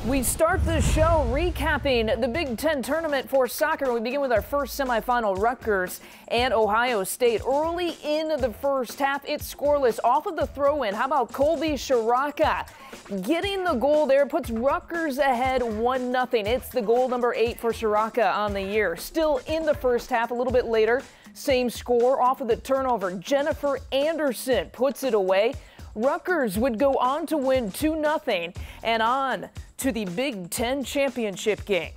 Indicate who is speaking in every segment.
Speaker 1: We start the show recapping the Big Ten tournament for soccer. We begin with our first semifinal, Rutgers and Ohio State. Early in the first half, it's scoreless off of the throw-in. How about Colby Shiraka getting the goal there, puts Rutgers ahead 1-0. It's the goal number 8 for Shiraka on the year. Still in the first half, a little bit later, same score off of the turnover. Jennifer Anderson puts it away. Rutgers would go on to win 2-0 and on to the Big Ten championship game.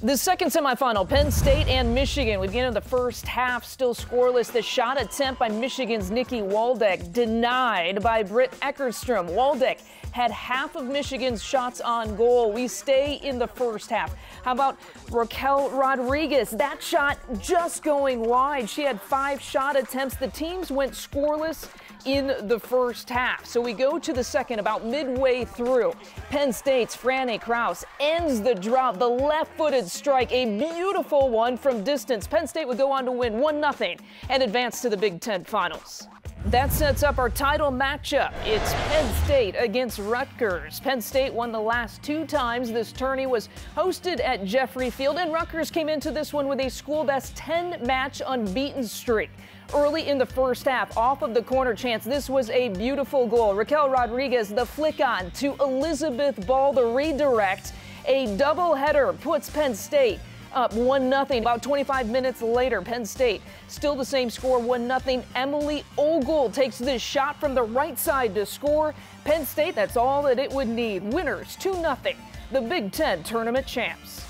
Speaker 1: The second semifinal, Penn State and Michigan. We begin in the first half, still scoreless. The shot attempt by Michigan's Nikki Waldeck denied by Britt Eckerstrom. Waldeck had half of Michigan's shots on goal. We stay in the first half. How about Raquel Rodriguez? That shot just going wide. She had 5 shot attempts. The teams went scoreless in the first half. So we go to the second, about midway through. Penn State's Franny Kraus ends the drought. The left-footed strike, a beautiful one from distance. Penn State would go on to win 1-0 and advance to the Big Ten Finals. That sets up our title matchup. It's Penn State against Rutgers. Penn State won the last 2 times this tourney was hosted at Jeffrey Field, and Rutgers came into this one with a school-best 10-match unbeaten streak. Early in the first half, off of the corner chance, this was a beautiful goal. Raquel Rodriguez, the flick on to Elizabeth Ball, the redirect. A doubleheader puts Penn State up 1-0. About 25 minutes later, Penn State still the same score, 1-0. Emily Ogle takes this shot from the right side to score. Penn State, that's all that it would need. Winners 2-0, the Big Ten tournament champs.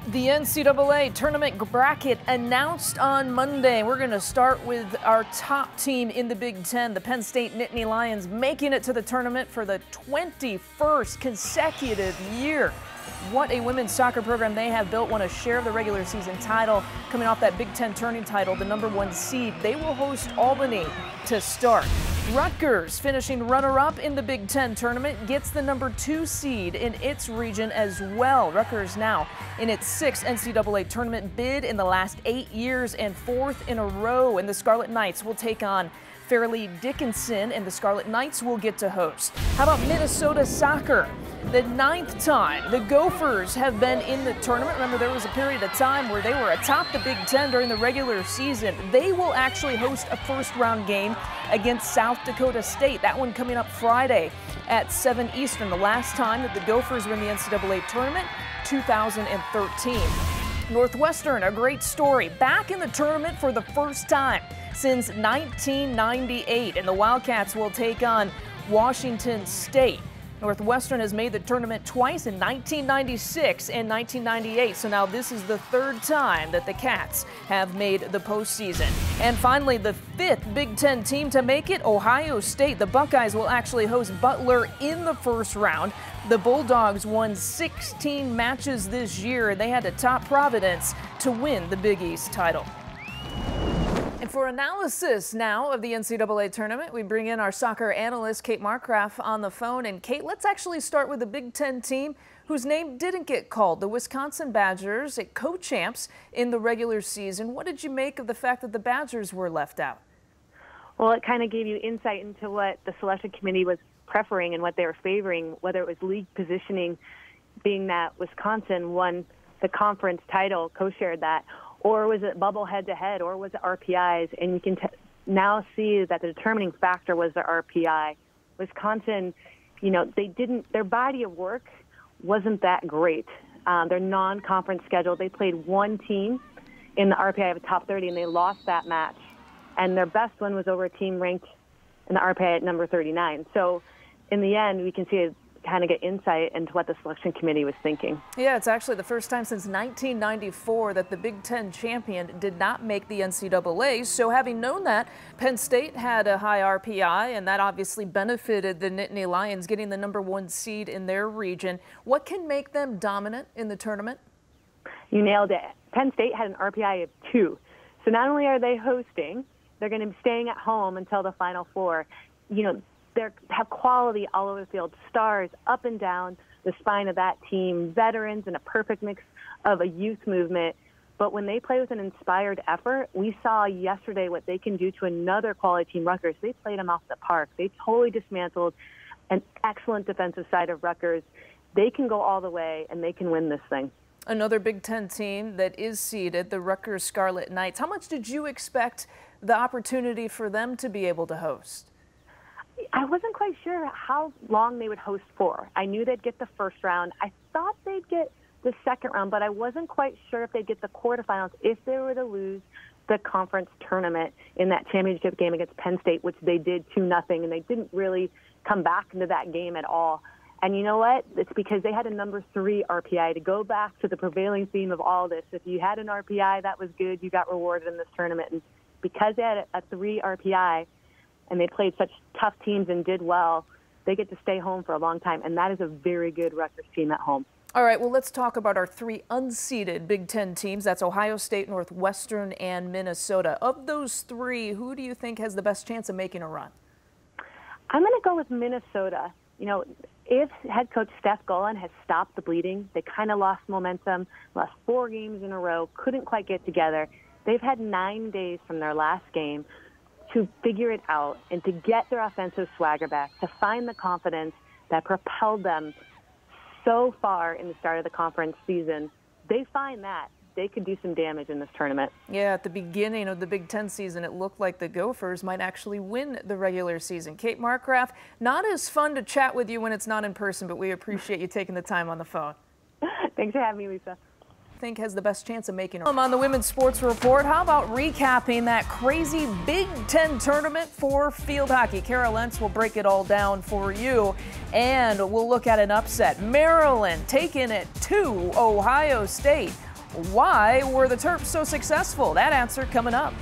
Speaker 1: The NCAA Tournament bracket announced on Monday. We're going to start with our top team in the Big Ten, the Penn State Nittany Lions, making it to the tournament for the 21st consecutive year. What a women's soccer program they have built. Want to share the regular season title coming off that Big Ten tourney title, the #1 seed. They will host Albany to start. Rutgers, finishing runner-up in the Big Ten tournament, gets the #2 seed in its region as well. Rutgers now in its 6th NCAA tournament bid in the last 8 years and 4th in a row. And the Scarlet Knights will take on Fairleigh Dickinson, and the Scarlet Knights will get to host. How about Minnesota soccer? The 9th time the Gophers have been in the tournament. Remember, there was a period of time where they were atop the Big Ten during the regular season. They will actually host a first-round game against South Dakota State. That one coming up Friday at 7 Eastern. The last time that the Gophers were in the NCAA tournament, 2013. Northwestern, a great story, back in the tournament for the first time since 1998, and the Wildcats will take on Washington State. Northwestern has made the tournament twice, in 1996 and 1998, so now this is the 3rd time that the Cats have made the postseason. And finally, the 5th Big Ten team to make it, Ohio State. The Buckeyes will actually host Butler in the first round. The Bulldogs won 16 matches this year. They had to top Providence to win the Big East title. And for analysis now of the NCAA tournament, we bring in our soccer analyst, Kate Markgraf, on the phone. And Kate, let's actually start with the Big Ten team whose name didn't get called, the Wisconsin Badgers, co-champs in the regular season. What did you make of the fact that the Badgers were left out?
Speaker 2: Well, it kind of gave you insight into what the selection committee was preferring and what they were favoring, whether it was league positioning, being that Wisconsin won the conference title, co-shared that, or was it bubble head-to-head, or was it RPIs? And you can now see that the determining factor was the RPI. Wisconsin, their body of work wasn't that great. Their non-conference schedule, they played 1 team in the RPI of a top 30, and they lost that match. And their best one was over a team ranked in the RPI at number 39. So in the end, we can kind of get insight into what the selection committee was thinking.
Speaker 1: Yeah, it's actually the first time since 1994 that the Big Ten champion did not make the NCAA. So having known that, Penn State had a high RPI, and that obviously benefited the Nittany Lions getting the #1 seed in their region. What can make them dominant in the tournament?
Speaker 2: You nailed it. Penn State had an RPI of 2. So not only are they hosting, they're going to be staying at home until the Final Four. They have quality all over the field, stars up and down the spine of that team, veterans, and a perfect mix of a youth movement. But when they play with an inspired effort, we saw yesterday what they can do to another quality team, Rutgers. They played them off the park. They totally dismantled an excellent defensive side of Rutgers. They can go all the way, and they can win this thing.
Speaker 1: Another Big Ten team that is seeded, the Rutgers Scarlet Knights. How much did you expect the opportunity for them to be able to host?
Speaker 2: I wasn't quite sure how long they would host for. I knew they'd get the first round. I thought they'd get the second round, but I wasn't quite sure if they'd get the quarterfinals if they were to lose the conference tournament in that championship game against Penn State, which they did 2-0, and they didn't really come back into that game at all. And you know what? It's because they had a number 3 RPI. To go back to the prevailing theme of all this, if you had an RPI that was good, you got rewarded in this tournament. And because they had a 3 RPI and they played such tough teams and did well, they get to stay home for a long time. And that is a very good Rutgers team at home.
Speaker 1: All right, well, let's talk about our 3 unseeded Big Ten teams. That's Ohio State, Northwestern, and Minnesota. Of those 3, who do you think has the best chance of making a run?
Speaker 2: I'm going to go with Minnesota. You know, if head coach Steph Golan has stopped the bleeding, they kind of lost momentum, lost 4 games in a row, couldn't quite get together. They've had 9 days from their last game to figure it out and to get their offensive swagger back, to find the confidence that propelled them so far in the start of the conference season. They find that they could do some damage in this tournament.
Speaker 1: Yeah, at the beginning of the Big Ten season, it looked like the Gophers might actually win the regular season. Kate Markgraf, not as fun to chat with you when it's not in person, but we appreciate you taking the time on the phone.
Speaker 2: Thanks for having me, Lisa.
Speaker 1: Think has the best chance of making a run. On the Women's Sports Report, how about recapping that crazy Big Ten tournament for field hockey? Carol Lentz will break it all down for you, and we'll look at an upset. Maryland taking it to Ohio State. Why were the Terps so successful? That answer coming up.